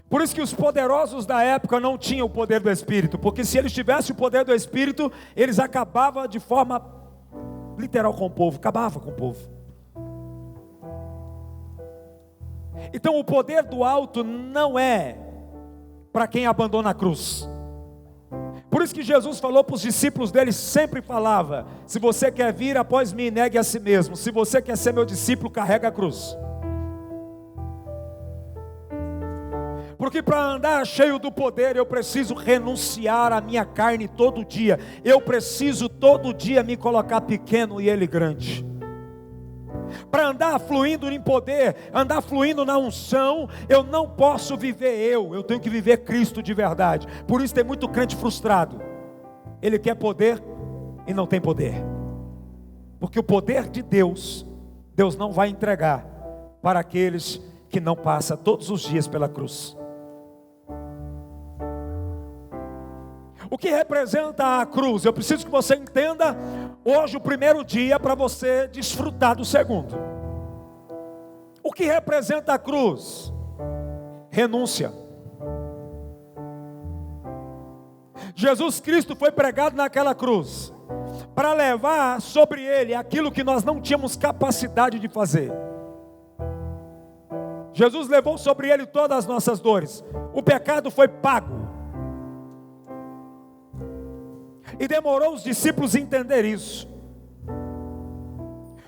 Por isso que os poderosos da época não tinham o poder do Espírito, porque se eles tivessem o poder do Espírito, eles acabavam de forma literal com o povo, acabava com o povo. Então o poder do alto não é para quem abandona a cruz. Por isso que Jesus falou para os discípulos dele, sempre falava: se você quer vir após mim, negue a si mesmo. Se você quer ser meu discípulo, carrega a cruz. Porque para andar cheio do poder, eu preciso renunciar à minha carne todo dia. Eu preciso todo dia me colocar pequeno e ele grande. Para andar fluindo em poder, andar fluindo na unção, eu não posso viver eu tenho que viver Cristo de verdade. Por isso tem muito crente frustrado. Ele quer poder e não tem poder. Porque o poder de Deus, Deus não vai entregar para aqueles que não passam todos os dias pela cruz. O que representa a cruz? Eu preciso que você entenda hoje o primeiro dia para você desfrutar do segundo. O que representa a cruz? Renúncia. Jesus Cristo foi pregado naquela cruz para levar sobre ele aquilo que nós não tínhamos capacidade de fazer. Jesus levou sobre ele todas as nossas dores. O pecado foi pago. E demorou os discípulos a entender isso.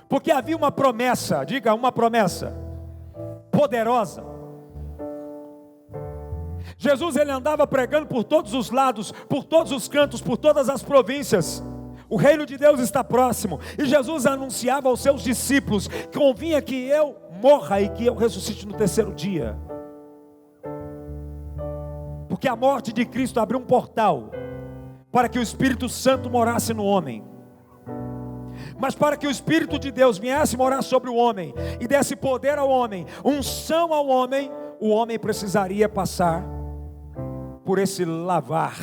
Porque havia uma promessa, diga uma promessa poderosa. Jesus ele andava pregando por todos os lados, por todos os cantos, por todas as províncias. O reino de Deus está próximo. E Jesus anunciava aos seus discípulos: convinha que eu morra e que eu ressuscite no terceiro dia. Porque a morte de Cristo abriu um portal para que o Espírito Santo morasse no homem. Mas para que o Espírito de Deus viesse morar sobre o homem e desse poder ao homem, unção ao homem, o homem precisaria passar por esse lavar,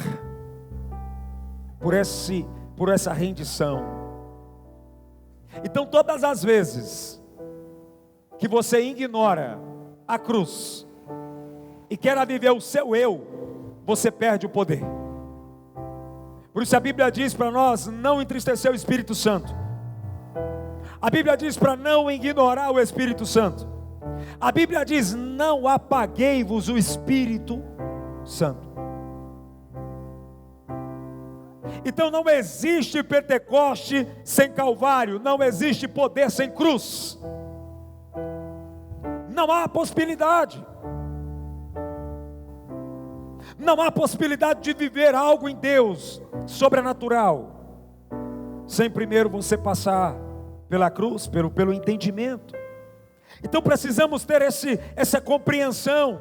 por essa rendição. Então todas as vezes que você ignora a cruz e quer viver o seu eu, você perde o poder. Por isso a Bíblia diz para nós não entristecer o Espírito Santo. A Bíblia diz para não ignorar o Espírito Santo. A Bíblia diz: não apaguei-vos o Espírito Santo. Então não existe Pentecoste sem Calvário. Não existe poder sem cruz. Não há possibilidade. Não há possibilidade de viver algo em Deus sobrenatural sem primeiro você passar pela cruz, pelo entendimento. Então precisamos ter essa compreensão.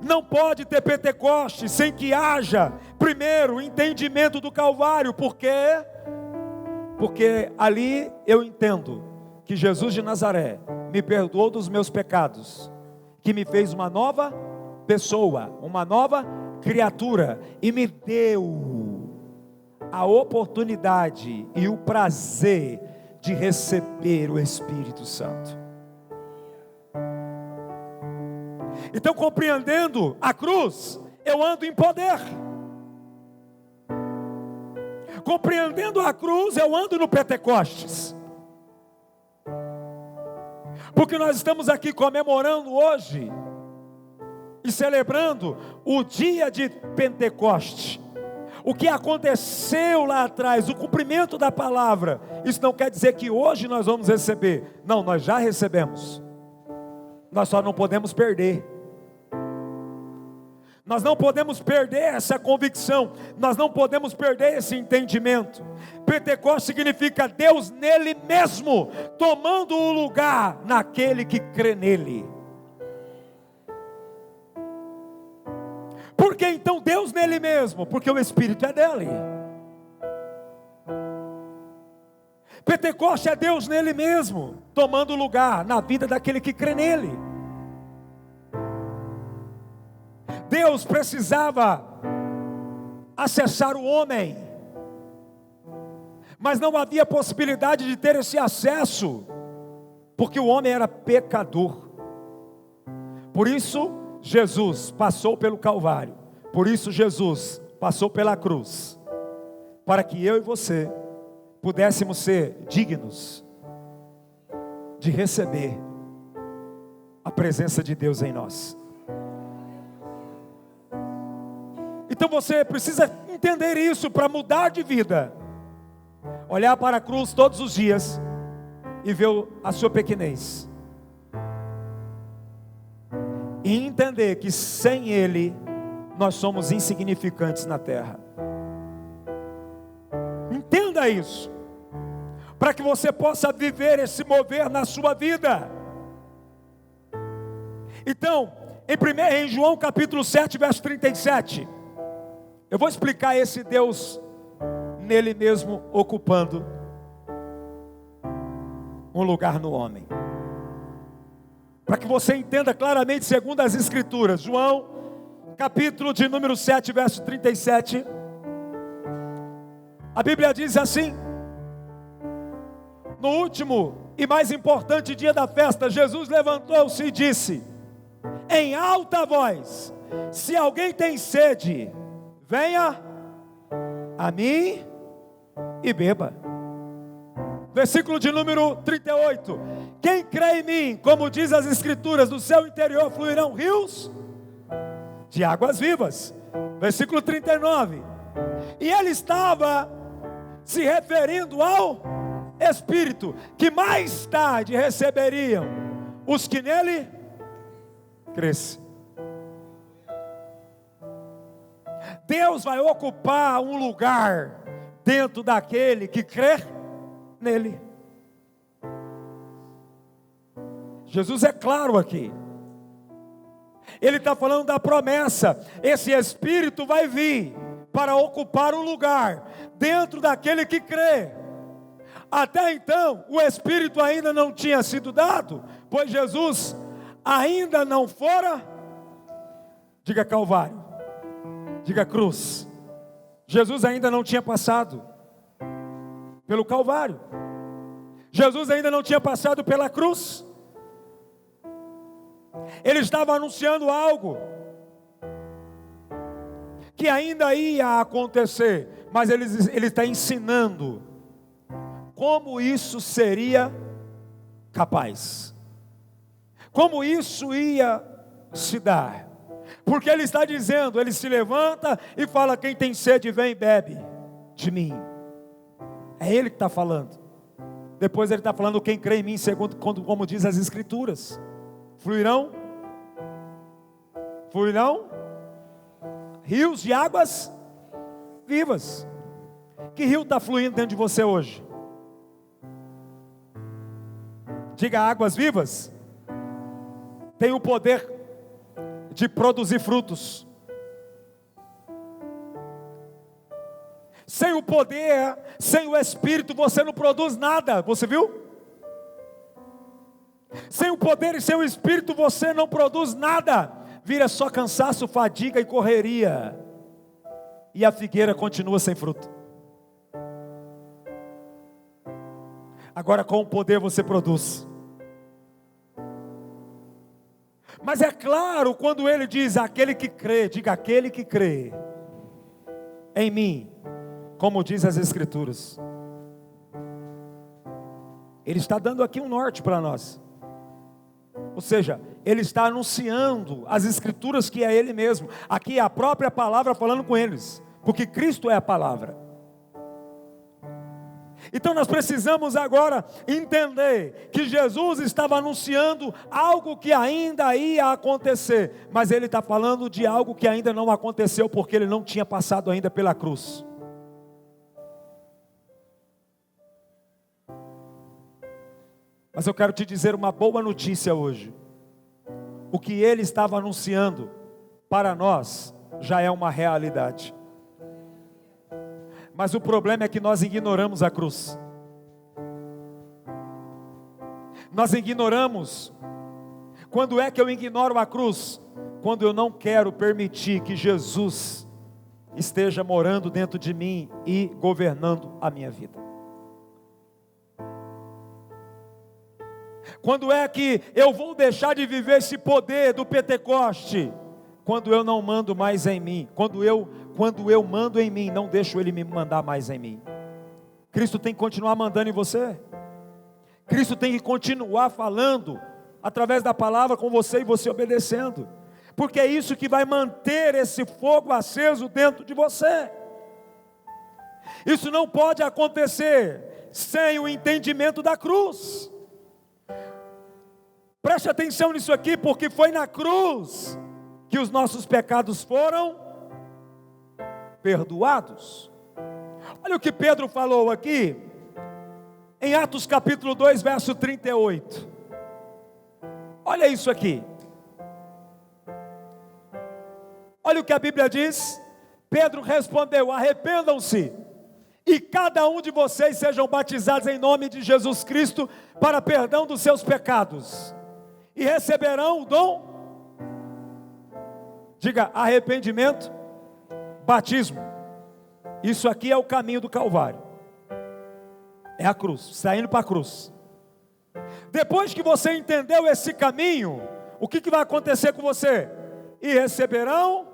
Não pode ter Pentecoste sem que haja primeiro o entendimento do Calvário. Por quê? Porque ali eu entendo que Jesus de Nazaré me perdoou dos meus pecados, que me fez uma nova pessoa, uma nova criatura, e me deu a oportunidade e o prazer de receber o Espírito Santo. Então, compreendendo a cruz, eu ando em poder. Compreendendo a cruz, eu ando no Pentecostes. Porque nós estamos aqui comemorando hoje e celebrando o dia de Pentecoste. O que aconteceu lá atrás, o cumprimento da palavra. Isso não quer dizer que hoje nós vamos receber. Não, nós já recebemos. Nós só não podemos perder. Nós não podemos perder essa convicção. Nós não podemos perder esse entendimento. Pentecoste significa Deus nele mesmo, tomando o lugar naquele que crê nele. Por que então Deus nele mesmo? Porque o Espírito é dele. Pentecoste é Deus nele mesmo, tomando lugar na vida daquele que crê nele. Deus precisava acessar o homem, mas não havia possibilidade de ter esse acesso, porque o homem era pecador. Por isso, Jesus passou pelo Calvário, por isso Jesus passou pela cruz, para que eu e você pudéssemos ser dignos de receber a presença de Deus em nós. Então você precisa entender isso para mudar de vida. Olhar para a cruz todos os dias e ver a sua pequenez. E entender que sem Ele nós somos insignificantes na terra. Entenda isso, para que você possa viver esse mover na sua vida. Então, em João capítulo 7, verso 37, eu vou explicar esse Deus nele mesmo ocupando um lugar no homem, para que você entenda claramente segundo as Escrituras. João capítulo de número 7, verso 37, a Bíblia diz assim: no último e mais importante dia da festa, Jesus levantou-se e disse em alta voz: se alguém tem sede, venha a mim e beba. Versículo de número 38, quem crê em mim, como diz as Escrituras, do seu interior fluirão rios de águas vivas. Versículo 39, e ele estava se referindo ao Espírito, que mais tarde receberiam os que nele crescem. Deus vai ocupar um lugar dentro daquele que crê nele. Jesus é claro aqui. Ele está falando da promessa. Esse Espírito vai vir para ocupar um lugar dentro daquele que crê. Até então, o Espírito ainda não tinha sido dado, pois Jesus ainda não fora, diga Calvário, diga cruz. Jesus ainda não tinha passado pelo Calvário. Jesus ainda não tinha passado pela cruz. Ele estava anunciando algo que ainda ia acontecer, mas ele está ensinando como isso seria capaz, como isso ia se dar. Porque ele está dizendo, ele se levanta e fala: quem tem sede vem e bebe de mim. É ele que está falando. Depois ele está falando: quem crê em mim, segundo como diz as Escrituras, fluirão rios de águas vivas. Que rio está fluindo dentro de você hoje? Diga: águas vivas. Tem o poder de produzir frutos. Sem o poder, sem o Espírito, você não produz nada. Você viu? Sem o poder e sem o Espírito, você não produz nada. Vira só cansaço, fadiga e correria. E a figueira continua sem fruto. Agora com o poder você produz. Mas é claro, quando ele diz aquele que crê, diga aquele que crê em mim, como diz as Escrituras. Ele está dando aqui um norte para nós. Ou seja, ele está anunciando as Escrituras que é ele mesmo. Aqui é a própria palavra falando com eles, porque Cristo é a palavra. Então nós precisamos agora entender que Jesus estava anunciando algo que ainda ia acontecer, mas ele está falando de algo que ainda não aconteceu, porque ele não tinha passado ainda pela cruz. Mas eu quero te dizer uma boa notícia hoje. O que ele estava anunciando para nós já é uma realidade. Mas o problema é que nós ignoramos a cruz. Nós ignoramos. Quando é que eu ignoro a cruz? Quando eu não quero permitir que Jesus esteja morando dentro de mim e governando a minha vida. Quando é que eu vou deixar de viver esse poder do Pentecoste? Quando eu não mando mais em mim. Quando eu mando em mim, não deixo Ele me mandar mais em mim. Cristo tem que continuar mandando em você. Cristo tem que continuar falando através da palavra com você e você obedecendo. Porque é isso que vai manter esse fogo aceso dentro de você. Isso não pode acontecer sem o entendimento da cruz. Preste atenção nisso aqui, porque foi na cruz que os nossos pecados foram perdoados. Olha o que Pedro falou aqui, em Atos capítulo 2, verso 38. Olha isso aqui. Olha o que a Bíblia diz. Pedro respondeu: arrependam-se, e cada um de vocês sejam batizados em nome de Jesus Cristo, para perdão dos seus pecados, e receberão o dom. Diga: arrependimento, batismo. Isso aqui é o caminho do Calvário. É a cruz, está indo para a cruz. Depois que você entendeu esse caminho, o que vai acontecer com você? E receberão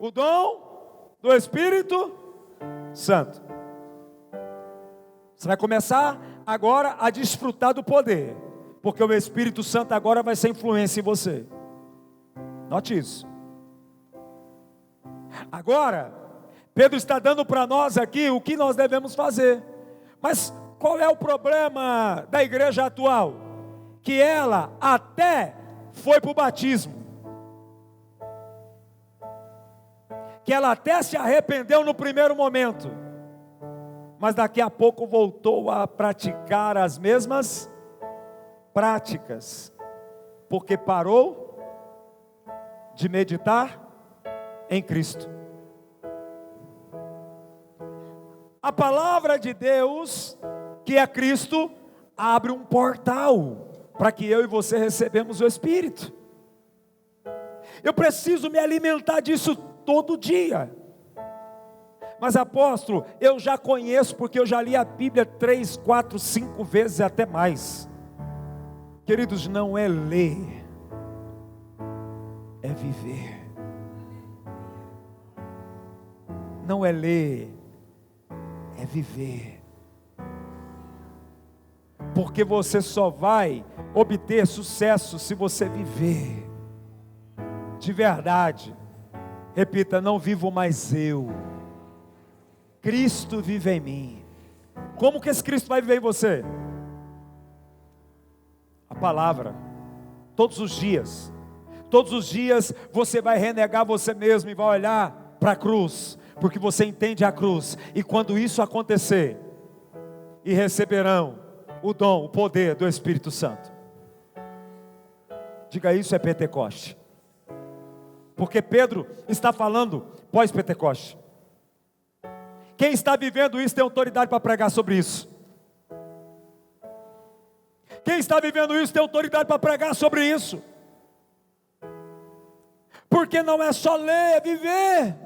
o dom do Espírito Santo. Você vai começar agora a desfrutar do poder, porque o Espírito Santo agora vai ser influência em você. Note isso. Agora, Pedro está dando para nós aqui o que nós devemos fazer. Mas qual é o problema da igreja atual? Que ela até foi para o batismo, que ela até se arrependeu no primeiro momento, mas daqui a pouco voltou a praticar as mesmas práticas, porque parou de meditar em Cristo. A palavra de Deus, que é Cristo, abre um portal para que eu e você recebamos o Espírito. Eu preciso me alimentar disso todo dia. Mas apóstolo, eu já conheço, porque eu já li a Bíblia 3, 4, 5 vezes, até mais. Queridos, não é ler, é viver. Não é ler, é viver. Porque você só vai obter sucesso se você viver de verdade. Repita: não vivo mais eu, Cristo vive em mim. Como que esse Cristo vai viver em você? A palavra. Todos os dias. Todos os dias você vai renegar você mesmo e vai olhar para a cruz, porque você entende a cruz. E quando isso acontecer, e receberão o dom, o poder do Espírito Santo. Diga: isso é Pentecoste. Porque Pedro está falando pós-Pentecoste. Quem está vivendo isso tem autoridade para pregar sobre isso. Quem está vivendo isso tem autoridade para pregar sobre isso. Porque não é só ler, é viver.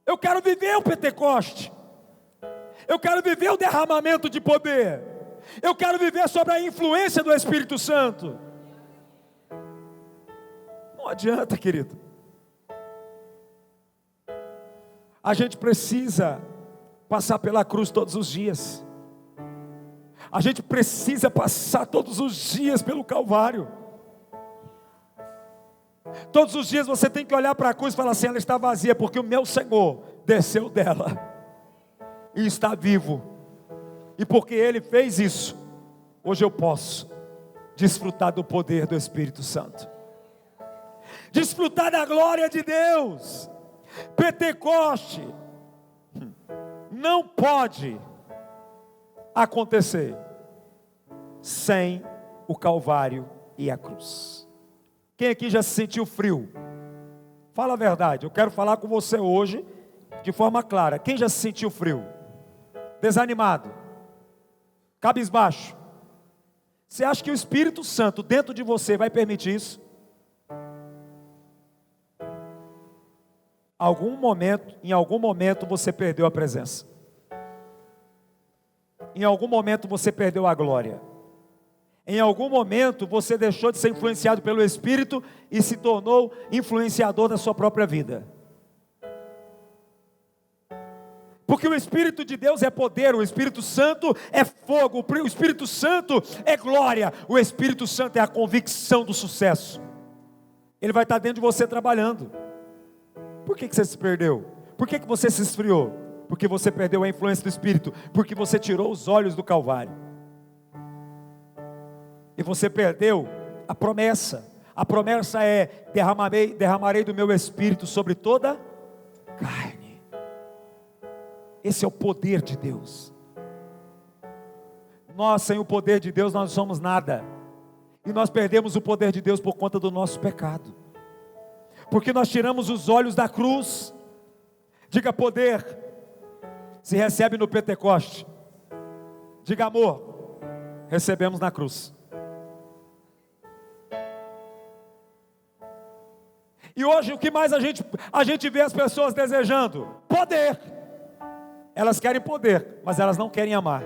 Eu quero viver o Pentecoste. Eu quero viver o derramamento de poder. Eu quero viver sobre a influência do Espírito Santo. Não adianta, querido. A gente precisa passar pela cruz todos os dias. A gente precisa passar todos os dias pelo Calvário. Todos os dias você tem que olhar para a cruz e falar assim: ela está vazia, porque o meu Senhor desceu dela e está vivo. E porque Ele fez isso, hoje eu posso desfrutar do poder do Espírito Santo, desfrutar da glória de Deus. Pentecoste não pode acontecer sem o Calvário e a cruz. Quem aqui já se sentiu frio? Fala a verdade. Eu quero falar com você hoje de forma clara. Quem já se sentiu frio? Desanimado? Cabisbaixo? Você acha que o Espírito Santo dentro de você vai permitir isso? Em algum momento você perdeu a presença. Em algum momento você perdeu a glória. Em algum momento você deixou de ser influenciado pelo Espírito e se tornou influenciador da sua própria vida. Porque o Espírito de Deus é poder, o Espírito Santo é fogo, o Espírito Santo é glória, o Espírito Santo é a convicção do sucesso. Ele vai estar dentro de você trabalhando. Por que você se perdeu? Por que você se esfriou? Porque você perdeu a influência do Espírito, porque você tirou os olhos do Calvário. E você perdeu a promessa. A promessa é: derramarei do meu Espírito sobre toda carne. Esse é o poder de Deus. Nós, sem o poder de Deus, nós não somos nada. E nós perdemos o poder de Deus por conta do nosso pecado. Porque nós tiramos os olhos da cruz. Diga: poder se recebe no Pentecoste. Diga: amor, recebemos na cruz. E hoje o que mais a gente vê as pessoas desejando? Poder. Elas querem poder, mas elas não querem amar.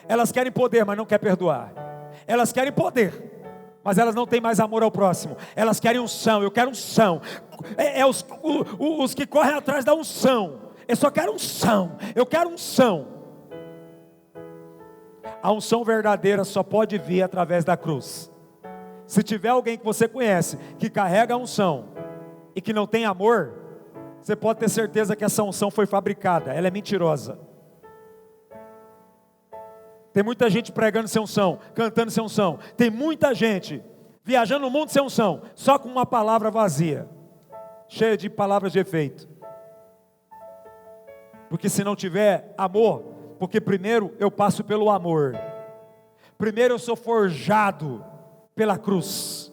Elas querem poder, mas não querem perdoar. Elas querem poder, mas elas não têm mais amor ao próximo. Elas querem unção. Eu quero unção. Os que correm atrás da unção. Eu só quero unção. Eu quero unção. A unção verdadeira só pode vir através da cruz. Se tiver alguém que você conhece que carrega a unção e que não tem amor, você pode ter certeza que essa unção foi fabricada. Ela é mentirosa. Tem muita gente pregando sem unção, cantando sem unção. Tem muita gente viajando no mundo sem unção, só com uma palavra vazia, cheia de palavras de efeito. Porque se não tiver amor, porque primeiro eu passo pelo amor. Primeiro eu sou forjado pela cruz.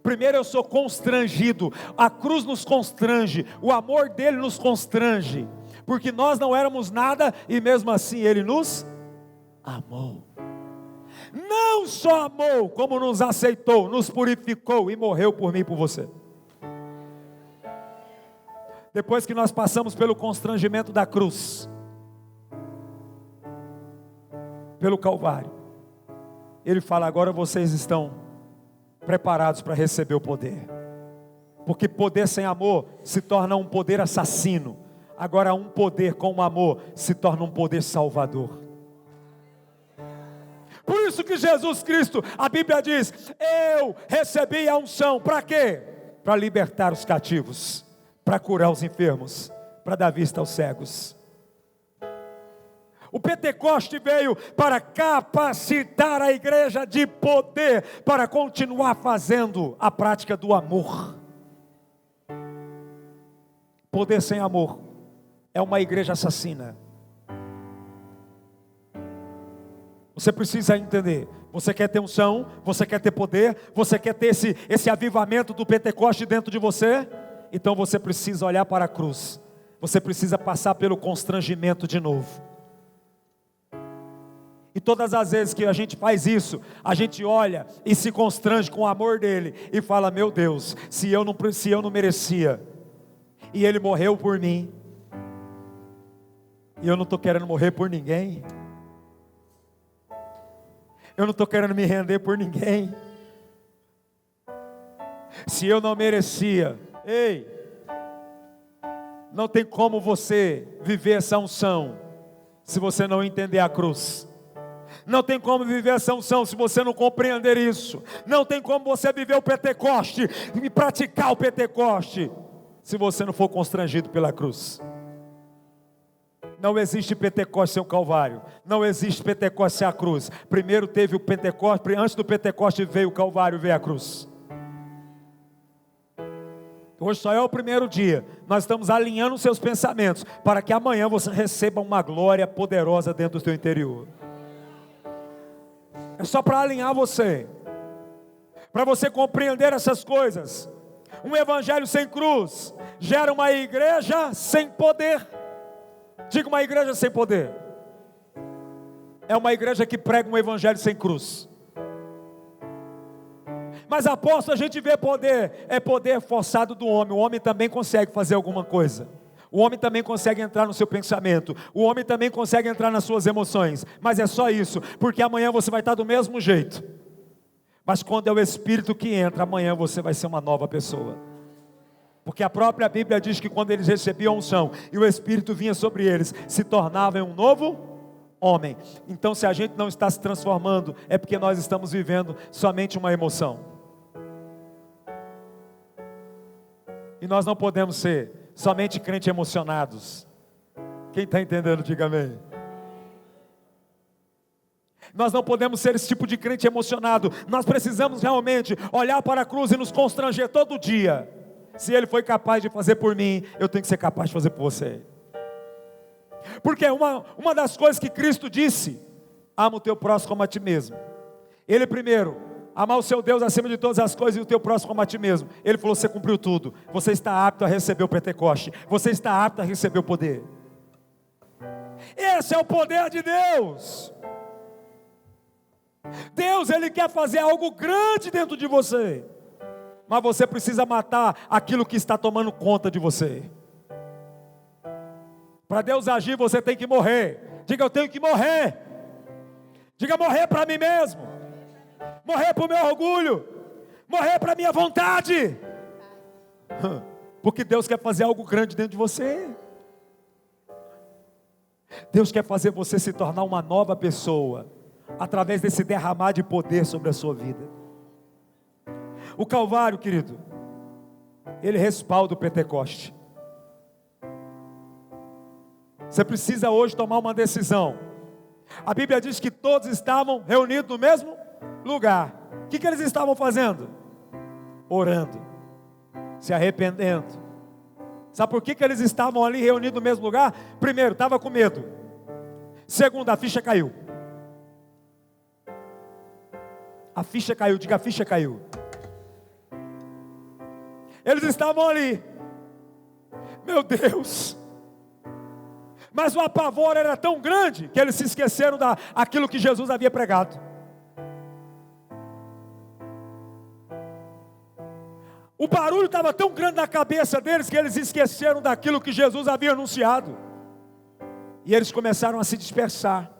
Primeiro eu sou constrangido. A cruz nos constrange. O amor dele nos constrange. Porque nós não éramos nada e mesmo assim ele nos amou. Não só amou, como nos aceitou, nos purificou e morreu por mim e por você. Depois que nós passamos pelo constrangimento da cruz, pelo Calvário, ele fala: agora vocês estão preparados para receber o poder. Porque poder sem amor se torna um poder assassino. Agora um poder com amor se torna um poder salvador. Por isso que Jesus Cristo, a Bíblia diz: eu recebi a unção. Para quê? Para libertar os cativos, para curar os enfermos, para dar vista aos cegos. O Pentecoste veio para capacitar a igreja de poder, para continuar fazendo a prática do amor. Poder sem amor é uma igreja assassina. Você precisa entender. Você quer ter unção, você quer ter poder, você quer ter esse avivamento do Pentecoste dentro de você? Então você precisa olhar para a cruz. Você precisa passar pelo constrangimento de novo. E todas as vezes que a gente faz isso, a gente olha e se constrange com o amor dele e fala: meu Deus, se eu não merecia, e ele morreu por mim, e eu não estou querendo morrer por ninguém, eu não estou querendo me render por ninguém. Se eu não merecia, ei, não tem como você viver essa unção se você não entender a cruz. Não tem como viver essa unção se você não compreender isso. Não tem como você viver o Pentecoste e praticar o Pentecoste se você não for constrangido pela cruz. Não existe Pentecoste sem o Calvário. Não existe Pentecoste sem a cruz. Primeiro teve o Pentecoste, antes do Pentecoste veio o Calvário, veio a cruz. Hoje só é o primeiro dia. Nós estamos alinhando os seus pensamentos para que amanhã você receba uma glória poderosa dentro do seu interior. É só para alinhar você, para você compreender essas coisas. Um evangelho sem cruz gera uma igreja sem poder. Diga: uma igreja sem poder é uma igreja que prega um evangelho sem cruz. Mas apóstolo, a gente vê poder, é poder forçado do homem. O homem também consegue fazer alguma coisa. O homem também consegue entrar no seu pensamento. O homem também consegue entrar nas suas emoções. Mas é só isso, porque amanhã você vai estar do mesmo jeito. Mas quando é o Espírito que entra, amanhã você vai ser uma nova pessoa. Porque a própria Bíblia diz que quando eles recebiam unção e o Espírito vinha sobre eles, se tornavam um novo homem. Então, se a gente não está se transformando, é porque nós estamos vivendo somente uma emoção. E nós não podemos ser somente crentes emocionados. Quem está entendendo, diga amém. Nós não podemos ser esse tipo de crente emocionado. Nós precisamos realmente olhar para a cruz e nos constranger todo dia. Se Ele foi capaz de fazer por mim, eu tenho que ser capaz de fazer por você. Porque uma das coisas que Cristo disse: ama o teu próximo como a ti mesmo. Ele primeiro, amar o seu Deus acima de todas as coisas e o teu próximo como a ti mesmo. Ele falou: você cumpriu tudo. Você está apto a receber o Pentecoste. Você está apto a receber o poder. Esse é o poder de Deus. Deus, Ele quer fazer algo grande dentro de você. Mas você precisa matar aquilo que está tomando conta de você. Para Deus agir, você tem que morrer. Diga: eu tenho que morrer. Diga: morrer para mim mesmo. Morrer para o meu orgulho. Morrer para a minha vontade. Porque Deus quer fazer algo grande dentro de você. Deus quer fazer você se tornar uma nova pessoa, através desse derramar de poder sobre a sua vida. O Calvário, querido, ele respalda o Pentecoste. Você precisa hoje tomar uma decisão. A Bíblia diz que todos estavam reunidos no mesmo lugar. O que eles estavam fazendo? Orando, se arrependendo. Sabe por que eles estavam ali reunidos no mesmo lugar? Primeiro, estava com medo. Segundo, a ficha caiu. A ficha caiu, diga: a ficha caiu. Eles estavam ali. Meu Deus. Mas o apavoro era tão grande que eles se esqueceram daquilo que Jesus havia pregado. O barulho estava tão grande na cabeça deles que eles esqueceram daquilo que Jesus havia anunciado. E eles começaram a se dispersar.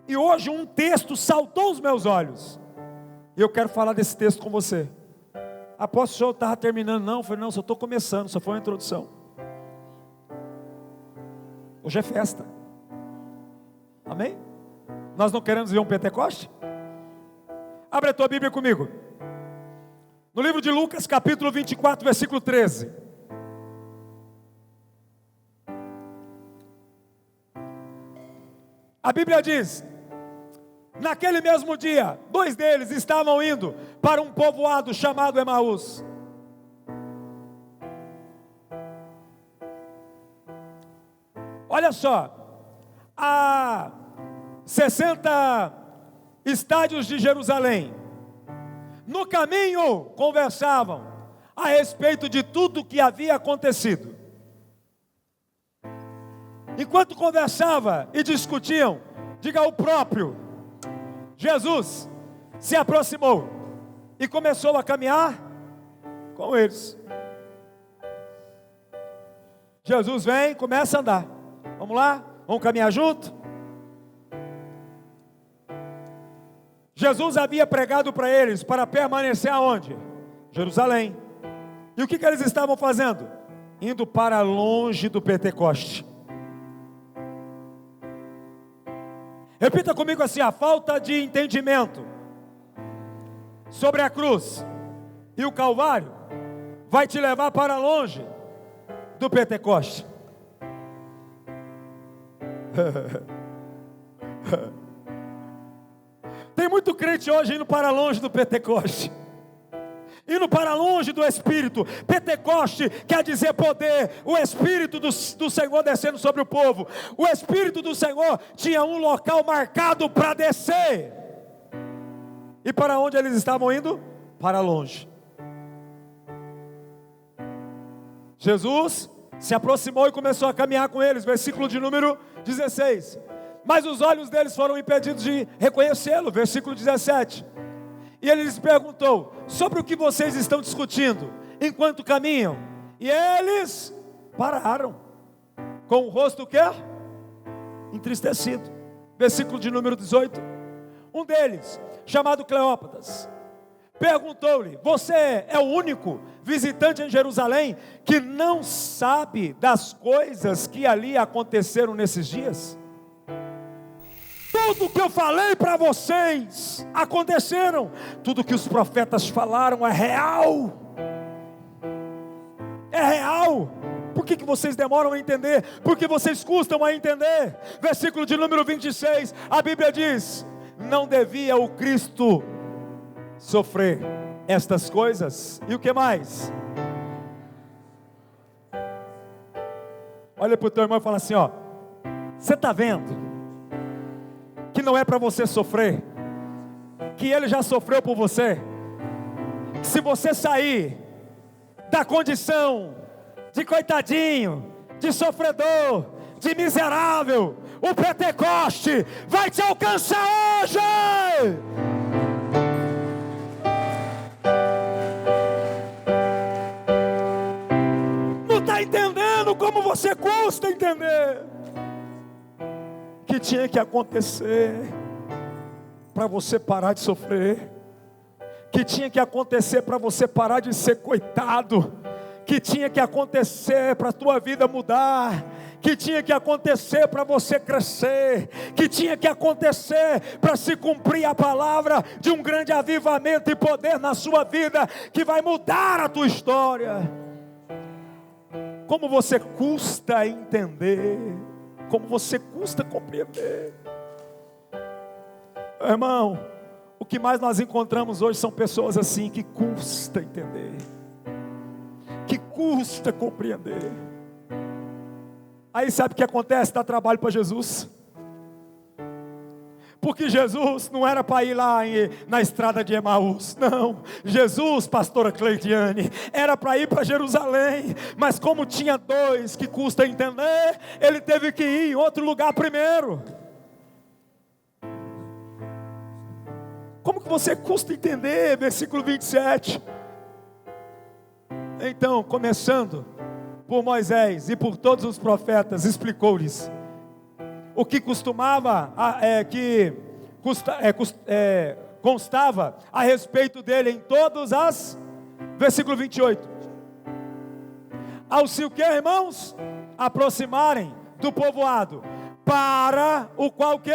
E hoje um texto saltou aos meus olhos. E eu quero falar desse texto com você. Apóstolo, o senhor estava terminando? Não, eu falei: não, só estou começando, só foi uma introdução. Hoje é festa. Amém? Nós não queremos ver um Pentecoste? Abre a tua Bíblia comigo. No livro de Lucas, capítulo 24, versículo 13. A Bíblia diz: naquele mesmo dia, 2 deles estavam indo para um povoado chamado Emaús. Olha só, a 60 estádios de Jerusalém. No caminho conversavam a respeito de tudo o que havia acontecido. Enquanto conversava e discutiam, diga: o próprio Jesus se aproximou e começou a caminhar com eles. Jesus vem e começa a andar. Vamos lá? Vamos caminhar junto? Jesus havia pregado para eles para permanecer aonde? Jerusalém. E o que eles estavam fazendo? Indo para longe do Pentecoste. Repita comigo assim: a falta de entendimento sobre a cruz e o Calvário vai te levar para longe do Pentecoste. Tem muito crente hoje indo para longe do Pentecoste, indo para longe do Espírito. Pentecoste quer dizer poder, o Espírito do Senhor descendo sobre o povo. O Espírito do Senhor tinha um local marcado para descer. E para onde eles estavam indo? Para longe. Jesus se aproximou e começou a caminhar com eles, versículo de número 16. Mas os olhos deles foram impedidos de reconhecê-lo, versículo 17. E ele lhes perguntou: sobre o que vocês estão discutindo enquanto caminham? E eles pararam, com o rosto o quê? Entristecido. Versículo de número 18. Um deles, chamado Cleópatas, perguntou-lhe: você é o único visitante em Jerusalém que não sabe das coisas que ali aconteceram nesses dias? Tudo que eu falei para vocês aconteceram. Tudo que os profetas falaram é real. É real. Por que vocês demoram a entender? Porque vocês custam a entender. Versículo de número 26, a Bíblia diz: não devia o Cristo sofrer estas coisas? E o que mais? Olha para o teu irmão e fala assim, ó: você está vendo que não é para você sofrer, que ele já sofreu por você? Se você sair da condição de coitadinho, de sofredor, de miserável, o Pentecoste vai te alcançar hoje. Não está entendendo como você custa entender que tinha que acontecer para você parar de sofrer, que tinha que acontecer para você parar de ser coitado, que tinha que acontecer para a tua vida mudar, que tinha que acontecer para você crescer, que tinha que acontecer para se cumprir a palavra de um grande avivamento e poder na sua vida, que vai mudar a tua história. Como você custa entender, como você custa compreender. Irmão, o que mais nós encontramos hoje são pessoas assim, que custa entender, que custa compreender. Aí sabe o que acontece? Dá trabalho para Jesus. Porque Jesus não era para ir lá na estrada de Emaús, não. Jesus, pastora Cleidiane, era para ir para Jerusalém. Mas como tinha dois que custa entender, ele teve que ir em outro lugar primeiro. Como que você custa entender? Versículo 27. Então, começando por Moisés e por todos os profetas, explicou-lhes o que constava a respeito dele em todas as... Versículo 28. Ao se o que, irmãos? Aproximarem do povoado, para o qual que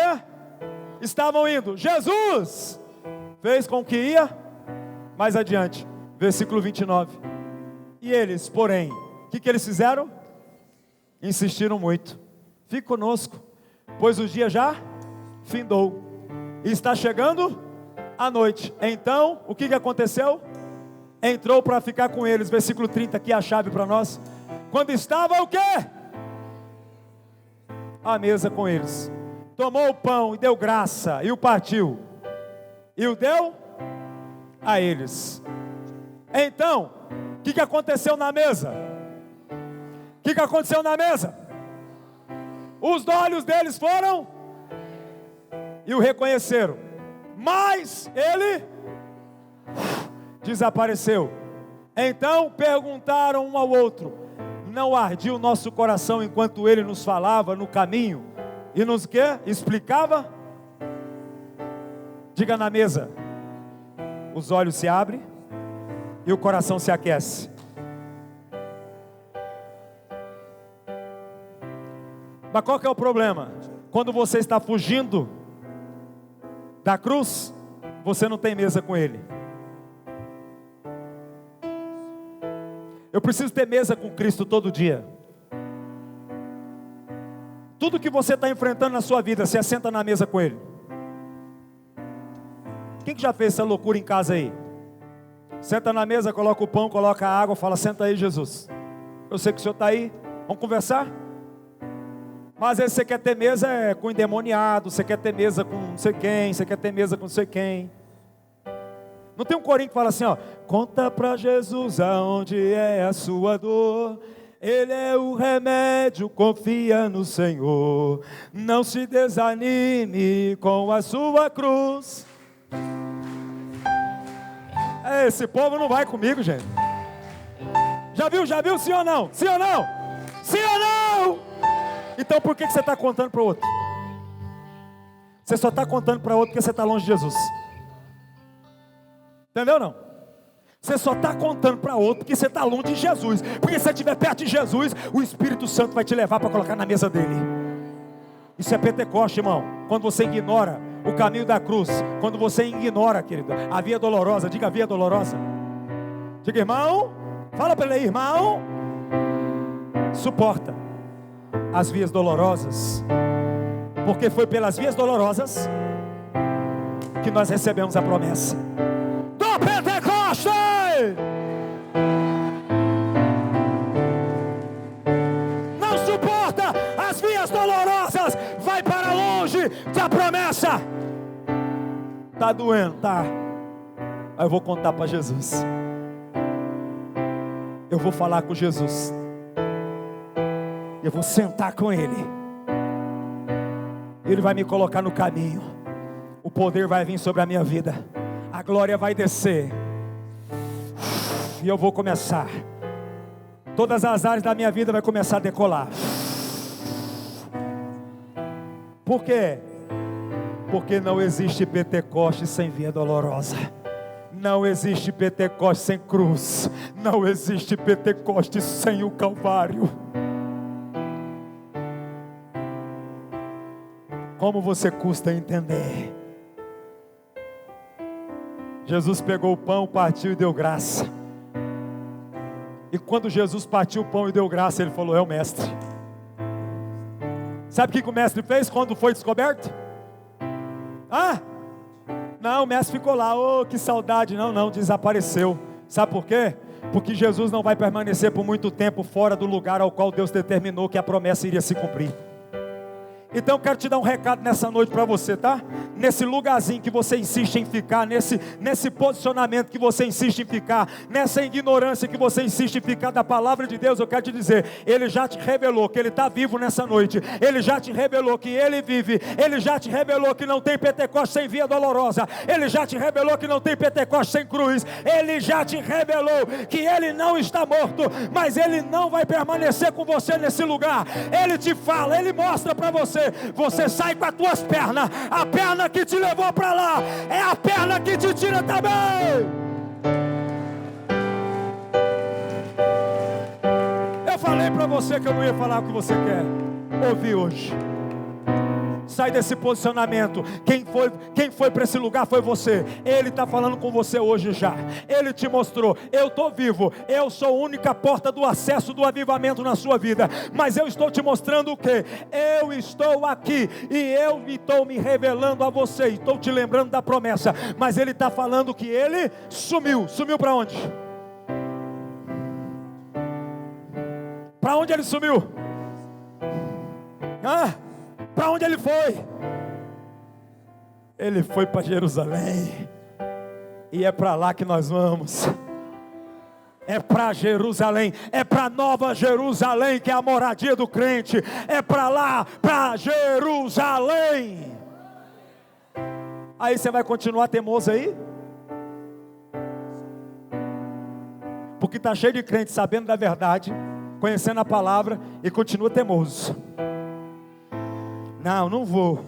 estavam indo. Jesus fez com que ia mais adiante. Versículo 29. E eles, porém, o que eles fizeram? Insistiram muito: fique conosco, pois o dia já findou e está chegando a noite. Então, o que aconteceu? Entrou para ficar com eles. Versículo 30, aqui a chave para nós. Quando estava o quê? À mesa com eles, tomou o pão e deu graça, e o partiu, e o deu a eles. Então, o que aconteceu na mesa? O que aconteceu na mesa? Os olhos deles foram e o reconheceram, mas ele desapareceu. Então perguntaram um ao outro: não ardia o nosso coração enquanto ele nos falava no caminho e nos explicava? Diga na mesa: os olhos se abrem e o coração se aquece. Mas qual que é o problema? Quando você está fugindo da cruz, você não tem mesa com Ele. Eu preciso ter mesa com Cristo todo dia. Tudo que você está enfrentando na sua vida, você assenta na mesa com Ele. Quem que já fez essa loucura em casa aí? Senta na mesa, coloca o pão, coloca a água, fala: senta aí, Jesus, eu sei que o Senhor está aí, vamos conversar? Mas às vezes você quer ter mesa com endemoniado, você quer ter mesa com não sei quem, você quer ter mesa com não sei quem. Não tem um corinho que fala assim, ó: conta pra Jesus aonde é a sua dor, Ele é o remédio, confia no Senhor, não se desanime com a sua cruz. Esse povo não vai comigo, gente. Já viu, sim ou não? Sim ou não? Sim ou não? Então por que você está contando para o outro? Você só está contando para outro porque você está longe de Jesus. Entendeu não? Você só está contando para outro porque você está longe de Jesus. Porque se você estiver perto de Jesus, o Espírito Santo vai te levar para colocar na mesa dele. Isso é Pentecoste, irmão. Quando você ignora o caminho da cruz, quando você ignora, querido, a via dolorosa, diga a via dolorosa. Diga, irmão, fala para ele aí, irmão, suporta as vias dolorosas, porque foi pelas vias dolorosas que nós recebemos a promessa do Pentecoste. Não suporta as vias dolorosas, vai para longe da promessa. Tá doendo, tá? Aí eu vou contar para Jesus. Eu vou falar com Jesus. Eu vou sentar com Ele. Ele vai me colocar no caminho. O poder vai vir sobre a minha vida. A glória vai descer. E eu vou começar. Todas as áreas da minha vida vai começar a decolar. Por quê? Porque não existe Pentecoste sem via dolorosa. Não existe Pentecoste sem cruz. Não existe Pentecoste sem o Calvário. Como você custa entender? Jesus pegou o pão, partiu e deu graça. E quando Jesus partiu o pão e deu graça, ele falou: é o mestre. Sabe o que o mestre fez quando foi descoberto? Não, o mestre ficou lá. Oh, que saudade. Não, desapareceu. Sabe por quê? Porque Jesus não vai permanecer por muito tempo fora do lugar ao qual Deus determinou que a promessa iria se cumprir. Então eu quero te dar um recado nessa noite para você, tá? Nesse lugarzinho que você insiste em ficar, nesse posicionamento que você insiste em ficar, nessa ignorância que você insiste em ficar da palavra de Deus, eu quero te dizer, Ele já te revelou que Ele está vivo nessa noite. Ele já te revelou que Ele vive. Ele já te revelou que não tem Pentecoste sem via dolorosa. Ele já te revelou que não tem Pentecoste sem cruz. Ele já te revelou que Ele não está morto, mas Ele não vai permanecer com você nesse lugar. Ele te fala, Ele mostra para você. Você sai com as tuas pernas. A perna que te levou para lá é a perna que te tira também. Eu falei para você que eu não ia falar o que você quer ouvir hoje. Sai desse posicionamento. Quem foi para esse lugar foi você. Ele está falando com você hoje já. Ele te mostrou: eu estou vivo, eu sou a única porta do acesso do avivamento na sua vida. Mas eu estou te mostrando o que? Eu estou aqui e eu estou me revelando a você. Estou te lembrando da promessa. Mas ele está falando que ele sumiu. Sumiu para onde? Para onde ele sumiu? Para onde ele foi? Ele foi para Jerusalém. E é para lá que nós vamos. É para Jerusalém. É para Nova Jerusalém, que é a moradia do crente. É para lá, para Jerusalém. Aí você vai continuar teimoso aí? Porque está cheio de crente sabendo da verdade, conhecendo a palavra, e continua teimoso. Não vou.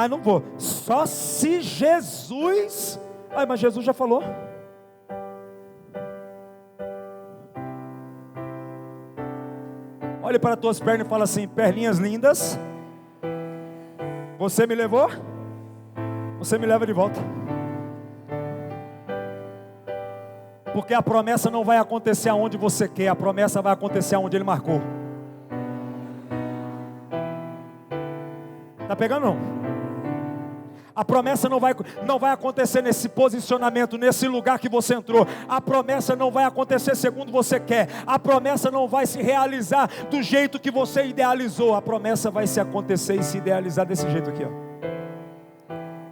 Não vou. Só se Jesus... mas Jesus já falou. Olhe para as tuas pernas e fala assim: perninhas lindas, você me levou, você me leva de volta. Porque a promessa não vai acontecer aonde você quer, a promessa vai acontecer aonde Ele marcou. Está pegando não? A promessa não vai acontecer nesse posicionamento, nesse lugar que você entrou. A promessa não vai acontecer segundo você quer. A promessa não vai se realizar do jeito que você idealizou. A promessa vai se acontecer e se idealizar desse jeito aqui, ó.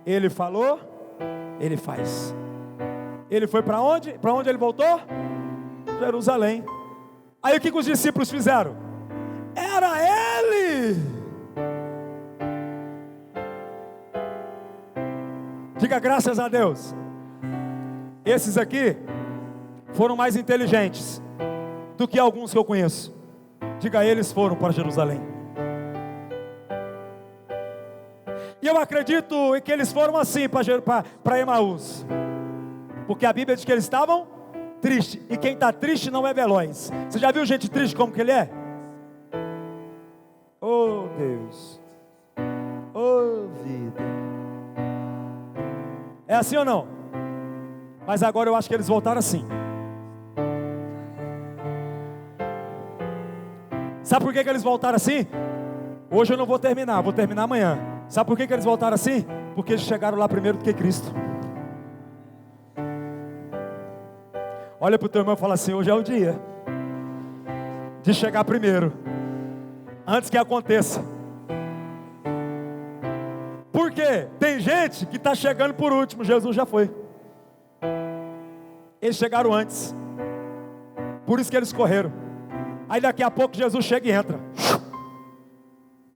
Ele falou, Ele faz. Ele foi para onde? Para onde ele voltou? Jerusalém. Aí o que os discípulos fizeram? Era Ele. Diga graças a Deus. Esses aqui foram mais inteligentes. do que alguns que eu conheço. Diga, eles foram para Jerusalém. E eu acredito que eles foram assim para Emaús, porque a Bíblia diz que eles estavam tristes, e quem está triste não é veloz. Você já viu gente triste como que ele é? Oh Deus, oh vida. É assim ou não? Mas agora eu acho que eles voltaram assim. Sabe por que eles voltaram assim? Hoje eu não vou terminar, vou terminar amanhã. Sabe por que eles voltaram assim? Porque eles chegaram lá primeiro do que Cristo. Olha para o teu irmão e fala assim: hoje é o dia de chegar primeiro, antes que aconteça. Por quê? Tem gente que está chegando por último, Jesus já foi. Eles chegaram antes, por isso que eles correram. Aí daqui a pouco Jesus chega e entra.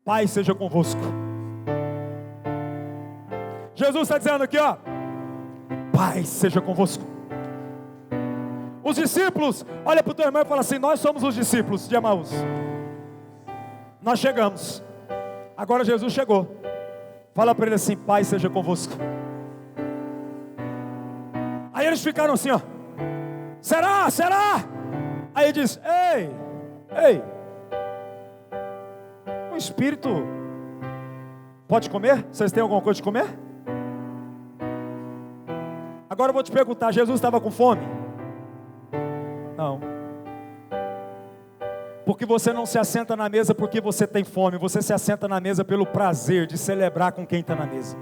Pai seja convosco. Jesus está dizendo aqui, ó: Pai seja convosco. Os discípulos, olha para o teu irmão e fala assim: nós somos os discípulos de Emaús. Nós chegamos. Agora Jesus chegou. Fala para ele assim: Pai seja convosco. Aí eles ficaram assim, ó: será? Será? Aí ele diz: ei, o Espírito pode comer? Vocês têm alguma coisa de comer? Agora eu vou te perguntar: Jesus estava com fome? Não. Porque você não se assenta na mesa porque você tem fome. Você se assenta na mesa pelo prazer de celebrar com quem está na mesa.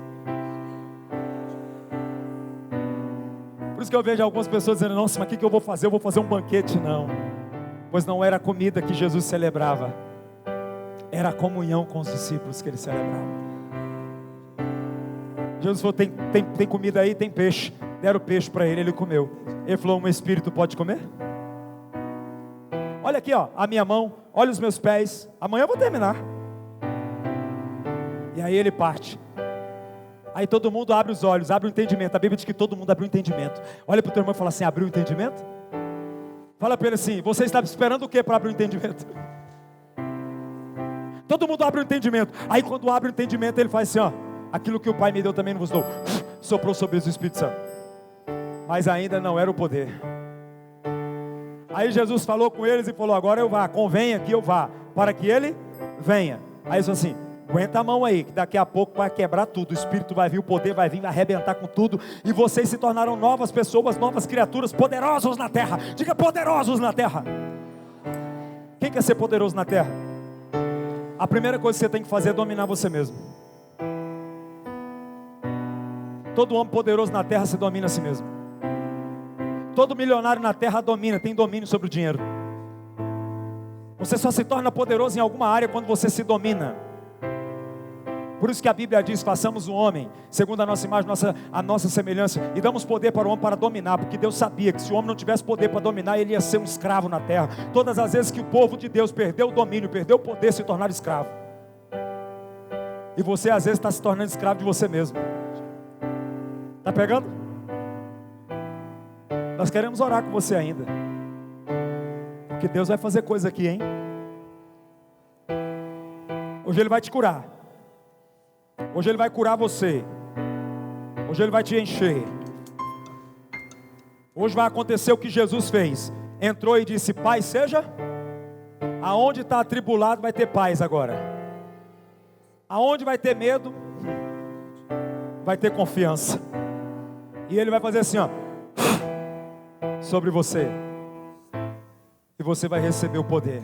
Por isso que eu vejo algumas pessoas dizendo: nossa, mas o que eu vou fazer? Eu vou fazer um banquete. Não. Pois não era a comida que Jesus celebrava, era a comunhão com os discípulos que ele celebrava. Jesus falou: tem comida aí, tem peixe. Deram peixe para ele, ele comeu. Ele falou: um espírito pode comer? Olha aqui, ó, a minha mão, olha os meus pés. Amanhã eu vou terminar. E aí ele parte. Aí todo mundo abre os olhos, abre o entendimento. A Bíblia diz que todo mundo abre o entendimento. Olha para o teu irmão e fala assim: abriu o entendimento? Fala para ele assim: você está esperando o que para abrir o entendimento? Todo mundo abre o entendimento. Aí quando abre o entendimento, ele faz assim, ó: aquilo que o Pai me deu também não vos dou. Soprou sobre eles o Espírito Santo. Mas ainda não era o poder. Aí Jesus falou com eles e falou: agora eu vá, convenha que eu vá, para que ele venha. Aí ele falou assim: aguenta a mão aí, que daqui a pouco vai quebrar tudo. O Espírito vai vir, o poder vai vir, vai arrebentar com tudo. E vocês se tornarão novas pessoas, novas criaturas, poderosos na terra. Diga: poderosos na terra. Quem quer ser poderoso na terra? A primeira coisa que você tem que fazer é dominar você mesmo. Todo homem poderoso na terra se domina a si mesmo. Todo milionário na terra tem domínio sobre o dinheiro. Você só se torna poderoso em alguma área quando você se domina. Por isso que a Bíblia diz: façamos o homem segundo a nossa imagem, a nossa semelhança, e damos poder para o homem para dominar, porque Deus sabia que se o homem não tivesse poder para dominar, ele ia ser um escravo na terra. Todas as vezes que o povo de Deus perdeu o domínio, perdeu o poder, se tornar escravo. E você às vezes está se tornando escravo de você mesmo. Está pegando? Nós queremos orar com você ainda, porque Deus vai fazer coisa aqui, hein? Hoje Ele vai te curar. Hoje Ele vai curar você. Hoje Ele vai te encher. Hoje vai acontecer o que Jesus fez. Entrou e disse: Pai seja. Aonde está atribulado vai ter paz agora. Aonde vai ter medo, vai ter confiança. E Ele vai fazer assim, ó, sobre você. E você vai receber o poder.